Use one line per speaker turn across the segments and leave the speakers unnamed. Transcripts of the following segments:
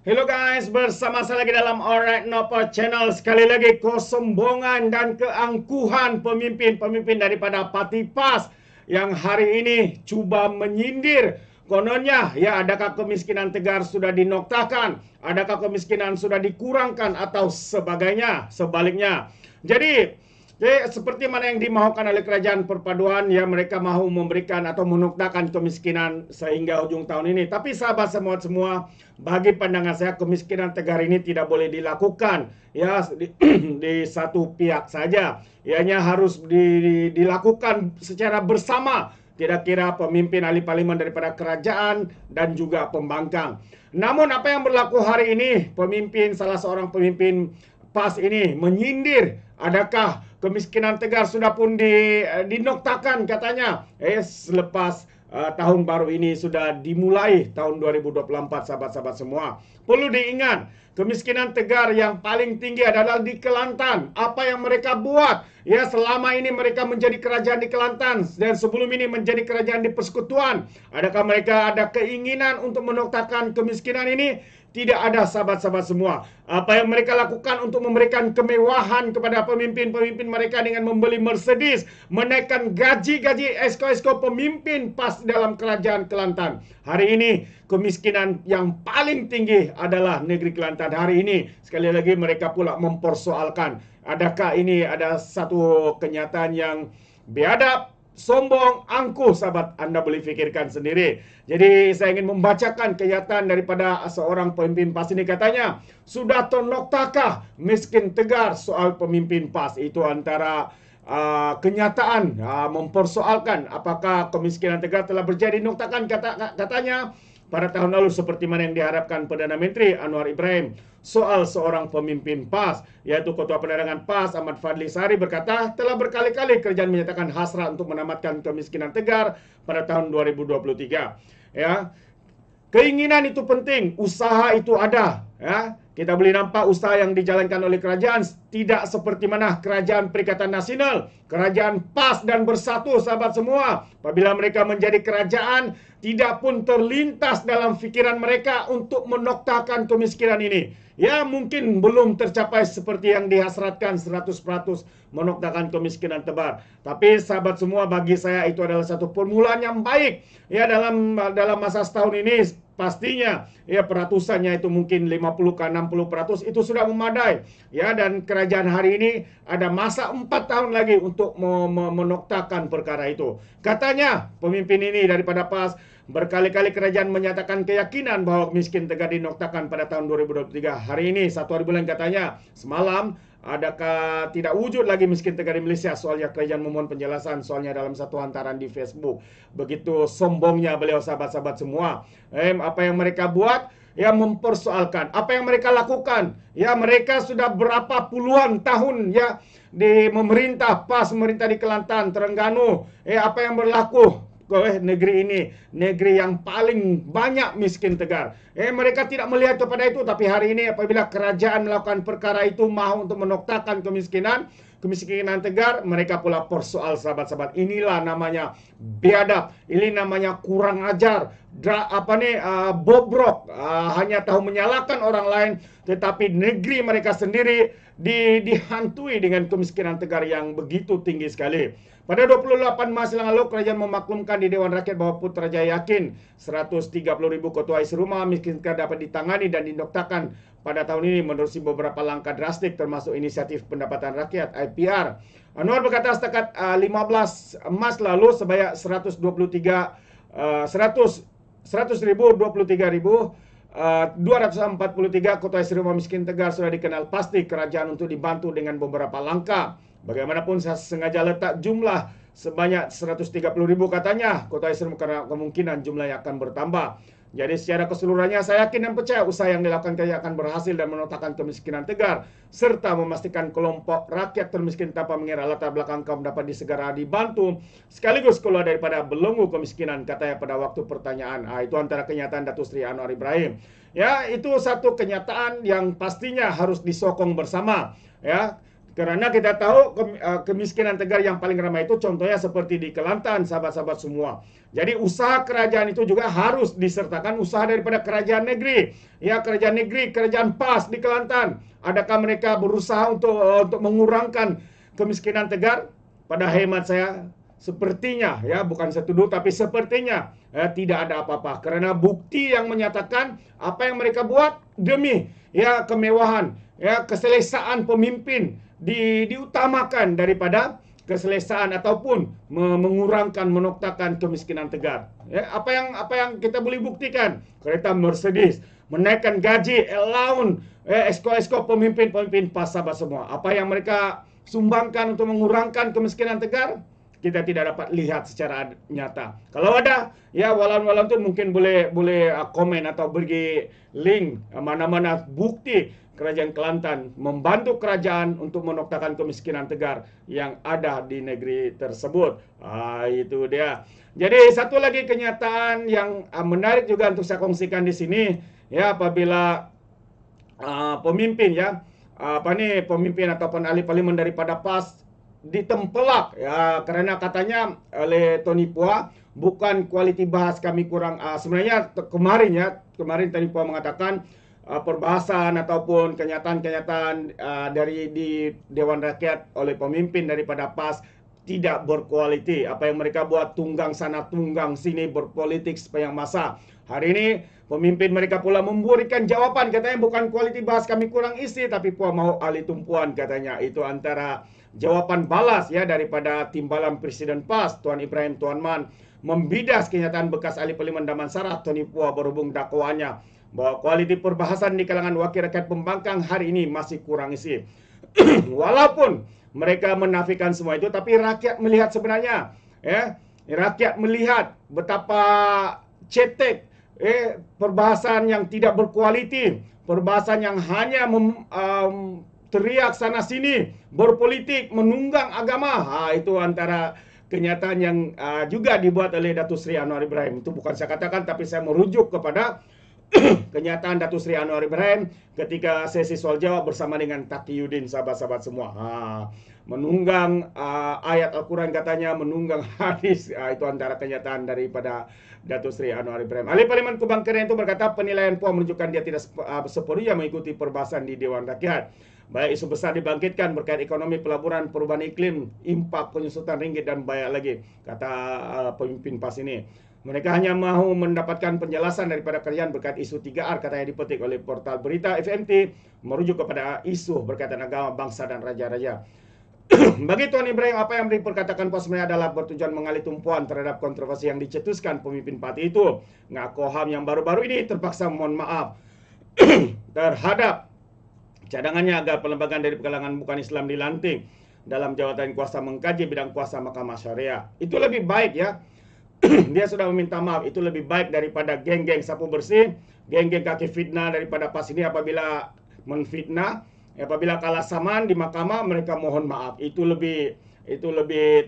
Hello guys, bersama saya lagi dalam Alright Nopo Channel. Sekali lagi, kesombongan dan keangkuhan pemimpin-pemimpin daripada Parti PAS yang hari ini cuba menyindir. Kononnya, ya, adakah kemiskinan Tegar sudah dinoktakan? Adakah kemiskinan sudah dikurangkan atau sebagainya, sebaliknya. Jadi seperti mana yang dimaukan oleh kerajaan perpaduan, ya, mereka mahu memberikan atau menoktakan kemiskinan sehingga ujung tahun ini. Tapi sahabat semua, bagi pandangan saya kemiskinan Tegar ini tidak boleh dilakukan ya di satu pihak saja. Ianya harus dilakukan secara bersama. Tidak kira pemimpin ahli parlimen daripada kerajaan dan juga pembangkang. Namun apa yang berlaku hari ini, salah seorang pemimpin PAS ini menyindir, adakah kemiskinan Tegar sudah pun dinoktakan katanya. Selepas tahun baru ini sudah dimulai tahun 2024, sahabat-sahabat semua. Perlu diingat, kemiskinan Tegar yang paling tinggi adalah di Kelantan. Apa yang mereka buat? Ya, selama ini mereka menjadi kerajaan di Kelantan dan sebelum ini menjadi kerajaan di Persekutuan. Adakah mereka ada keinginan untuk menoktakan kemiskinan ini? Tidak ada, sahabat-sahabat semua. Apa yang mereka lakukan untuk memberikan kemewahan kepada pemimpin-pemimpin mereka dengan membeli Mercedes, menaikkan gaji-gaji esko-esko pemimpin PAS dalam kerajaan Kelantan. Hari ini kemiskinan yang paling tinggi adalah negeri Kelantan. Hari ini sekali lagi mereka pula mempersoalkan, adakah ini ada satu kenyataan yang biadab, sombong, angkuh, sahabat. Anda boleh fikirkan sendiri. Jadi saya ingin membacakan kenyataan daripada seorang pemimpin PAS ini. Katanya, sudah ternoktakah miskin Tegar soal pemimpin PAS? Itu antara kenyataan mempersoalkan apakah kemiskinan Tegar telah berjadi noktakan. Katanya pada tahun lalu seperti mana yang diharapkan Perdana Menteri Anwar Ibrahim soal seorang pemimpin PAS, yaitu Ketua Penerangan PAS Ahmad Fadli Sari berkata telah berkali-kali kerajaan menyatakan hasrat untuk menamatkan kemiskinan Tegar pada tahun 2023. Ya, keinginan itu penting, usaha itu ada. Ya, kita boleh nampak usaha yang dijalankan oleh kerajaan tidak seperti mana kerajaan Perikatan Nasional, kerajaan PAS dan Bersatu, sahabat semua. Apabila mereka menjadi kerajaan, tidak pun terlintas dalam fikiran mereka untuk menoktakan kemiskinan ini. Ya, mungkin belum tercapai seperti yang dihasratkan 100% menoktakan kemiskinan Tegar. Tapi sahabat semua, bagi saya itu adalah satu permulaan yang baik. Ya, dalam masa setahun ini pastinya ya peratusannya itu mungkin 50 ke 60% itu sudah memadai. Ya, dan kerajaan hari ini ada masa 4 tahun lagi untuk menoktakan perkara itu. Katanya pemimpin ini daripada PAS, berkali-kali kerajaan menyatakan keyakinan bahwa miskin Tegar dinoktakan pada tahun 2023. Hari ini, 1 hari bulan katanya, semalam, adakah tidak wujud lagi miskin Tegar di Malaysia? Soalnya kerajaan memohon penjelasan soalnya dalam satu hantaran di Facebook. Begitu sombongnya beliau, sahabat-sahabat semua. Apa yang mereka buat? Ya, mempersoalkan. Apa yang mereka lakukan? Ya, mereka sudah berapa puluhan tahun ya di memerintah PAS, memerintah di Kelantan, Terengganu. Apa yang berlaku? Negeri ini, negeri yang paling banyak miskin Tegar. Mereka tidak melihat kepada itu, tapi hari ini apabila kerajaan melakukan perkara itu mahu untuk menoktakan kemiskinan Tegar, mereka pula persoal, sahabat-sahabat. Inilah namanya biadab, ini namanya kurang ajar, bobrok, hanya tahu menyalahkan orang lain, tetapi negeri mereka sendiri dihantui dengan kemiskinan Tegar yang begitu tinggi sekali. Pada 28 Maret yang lalu, kerajaan memaklumkan di Dewan Rakyat bahwa Putrajaya yakin 130.000 ketua isi rumah miskin dapat ditangani dan dinoktakan pada tahun ini menerusi beberapa langkah drastik termasuk inisiatif pendapatan rakyat IPR. Anwar berkata setakat 15 Maret lalu sebanyak 243.243 ketua isi rumah miskin Tegar sudah dikenal pasti kerajaan untuk dibantu dengan beberapa langkah. Bagaimanapun saya sengaja letak jumlah sebanyak 130.000 katanya kota Islam karena kemungkinan jumlahnya akan bertambah. Jadi secara keseluruhannya saya yakin dan percaya usaha yang dilakukan kerajaan akan berhasil dan menoktakan kemiskinan Tegar serta memastikan kelompok rakyat termiskin tanpa mengira latar belakang kaum dapat disegera dibantu sekaligus keluar daripada belenggu kemiskinan, katanya pada waktu pertanyaan. Itu antara kenyataan Datuk Seri Anwar Ibrahim. Ya, itu satu kenyataan yang pastinya harus disokong bersama. Ya, Karena kita tahu kemiskinan Tegar yang paling ramai itu contohnya seperti di Kelantan, sahabat-sahabat semua. Jadi usaha kerajaan itu juga harus disertakan usaha daripada kerajaan negeri. Ya, kerajaan negeri, kerajaan PAS di Kelantan. Adakah mereka berusaha untuk mengurangkan kemiskinan Tegar? Pada hemat saya, sepertinya, ya bukan setuduh tapi sepertinya tidak ada apa-apa. Karena bukti yang menyatakan apa yang mereka buat demi ya kemewahan, ya keselesaan pemimpin diutamakan daripada keselesaan ataupun mengurangkan, menoktakan kemiskinan Tegar. Ya, apa yang kita boleh buktikan? Kereta Mercedes, menaikkan gaji, allowance, esko pemimpin-pemimpin PAS sahabat semua. Apa yang mereka sumbangkan untuk mengurangkan kemiskinan Tegar? Kita tidak dapat lihat secara nyata. Kalau ada, ya walau itu mungkin boleh komen atau bagi link mana-mana bukti kerajaan Kelantan membantu kerajaan untuk menoktakan kemiskinan Tegar yang ada di negeri tersebut. Itu dia. Jadi satu lagi kenyataan yang menarik juga untuk saya kongsikan di sini, ya apabila pemimpin ya pemimpin ataupun ahli parlimen daripada PAS ditempelak ya karena katanya oleh Tony Pua bukan kualiti bahas kami kurang. Sebenarnya kemarin Tony Pua mengatakan perbahasan ataupun kenyataan-kenyataan dari di Dewan Rakyat oleh pemimpin daripada PAS tidak berkualiti. Apa yang mereka buat tunggang sana tunggang sini, berpolitik sepanjang masa. Hari ini pemimpin mereka pula memberikan jawaban, katanya bukan kualiti bahas kami kurang isi, tapi Pua mau alih tumpuan katanya. Itu antara jawaban balas ya daripada timbalan Presiden PAS Tuan Ibrahim Tuan Man membidas kenyataan bekas ahli parlimen Damansara Tony Pua berhubung dakwaannya bahwa kualiti perbahasan di kalangan wakil rakyat pembangkang hari ini masih kurang isi. Walaupun mereka menafikan semua itu, tapi rakyat melihat sebenarnya, ya rakyat melihat betapa cetek perbahasan yang tidak berkualiti, perbahasan yang hanya teriak sana sini, berpolitik, menunggang agama. Itu antara kenyataan yang juga dibuat oleh Datuk Seri Anwar Ibrahim. Itu bukan saya katakan, tapi saya merujuk kepada kenyataan Datuk Seri Anwar Ibrahim ketika sesi soal jawab bersama dengan Taqiyuddin, sahabat-sahabat semua. Menunggang ayat Al-Quran katanya, menunggang hadis. Itu antara kenyataan daripada Datuk Seri Anwar Ibrahim. Ahli Parlimen Kebangkitan itu berkata penilaian Puan menunjukkan dia tidak sepenuhnya mengikuti perbahasan di Dewan Rakyat. Baik isu besar dibangkitkan berkait ekonomi, pelaburan, perubahan iklim, impak penyusutan ringgit dan banyak lagi, kata pemimpin PAS ini. Mereka hanya mahu mendapatkan penjelasan daripada kerajaan berkait isu 3R, katanya dipetik oleh portal berita FMT, merujuk kepada isu berkaitan agama, bangsa dan raja-raja. Bagi Tuan Ibrahim, apa yang diperkatakan PAS sebenarnya adalah bertujuan mengalih tumpuan terhadap kontroversi yang dicetuskan pemimpin parti itu. Ngakoham yang baru-baru ini terpaksa mohon maaf terhadap cadangannya agar pelembagaan dari kalangan bukan Islam dilantik dalam jawatan kuasa mengkaji bidang kuasa Mahkamah Syariah. Itu lebih baik ya. Dia sudah meminta maaf. Itu lebih baik daripada geng-geng sapu bersih, geng-geng kaki fitnah daripada PAS ini apabila menfitnah, apabila kalah saman di mahkamah mereka mohon maaf. Itu lebih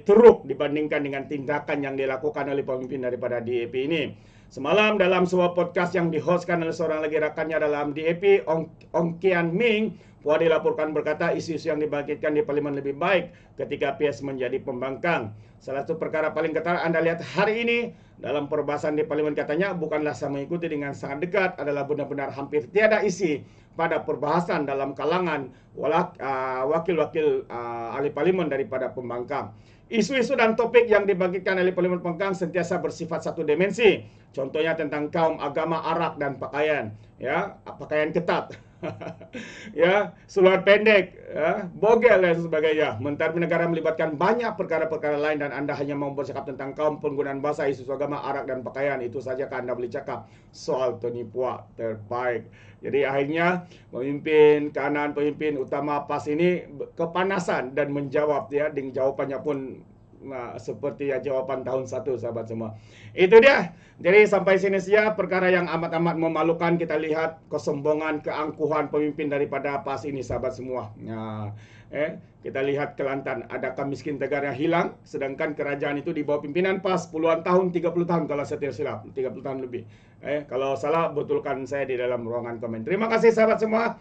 teruk dibandingkan dengan tindakan yang dilakukan oleh pemimpin daripada DAP ini. Semalam dalam sebuah podcast yang dihostkan oleh seorang lagi rakannya dalam DAP, Ong Kian Ming, Puan dilaporkan berkata isu-isu yang dibangkitkan di parlimen lebih baik ketika PS menjadi pembangkang. Salah satu perkara paling ketara Anda lihat hari ini dalam perbahasan di parlimen katanya bukanlah saya mengikuti dengan sangat dekat, adalah benar-benar hampir tiada isi pada perbahasan dalam kalangan wakil-wakil ahli parlimen daripada pembangkang. Isu-isu dan topik yang dibangkitkan oleh parlimen pembangkang sentiasa bersifat satu dimensi. Contohnya tentang kaum, agama, arak dan pakaian, ya, pakaian ketat. Ya, seluar pendek, ya, bogel dan sebagainya. Menteri negara melibatkan banyak perkara-perkara lain dan Anda hanya mau bercakap tentang kaum, penggunaan bahasa, isu agama, arak dan pakaian. Itu saja Anda boleh cakap soal Tony Pua terbaik. Jadi akhirnya pemimpin kanan, pemimpin utama PAS ini kepanasan dan menjawab ya, dengan jawabannya pun seperti ya jawaban tahun 1, sahabat semua. Itu dia. Jadi sampai sini saja perkara yang amat-amat memalukan kita lihat kesombongan, keangkuhan pemimpin daripada PAS ini, sahabat semua. Kita lihat Kelantan, adakah miskin Tegar yang hilang, sedangkan kerajaan itu di bawah pimpinan PAS puluhan tahun, 30 tahun kalau saya tidak silap, 30 tahun lebih. Kalau salah betulkan saya di dalam ruangan komen. Terima kasih sahabat semua.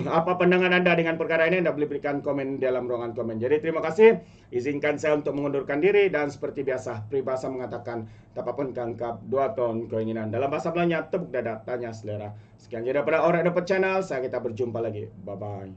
Apa pandangan Anda dengan perkara ini? Anda boleh berikan komen dalam ruangan komen. Jadi terima kasih. Izinkan saya untuk mengundurkan diri dan seperti biasa peribahasa mengatakan tapapun kangkap 2 ton keinginan. Dalam bahasa Belanda tepuk dada tanya selera. Sekian jadi daripada Alright Dapat Channel. Saya kita berjumpa lagi. Bye bye.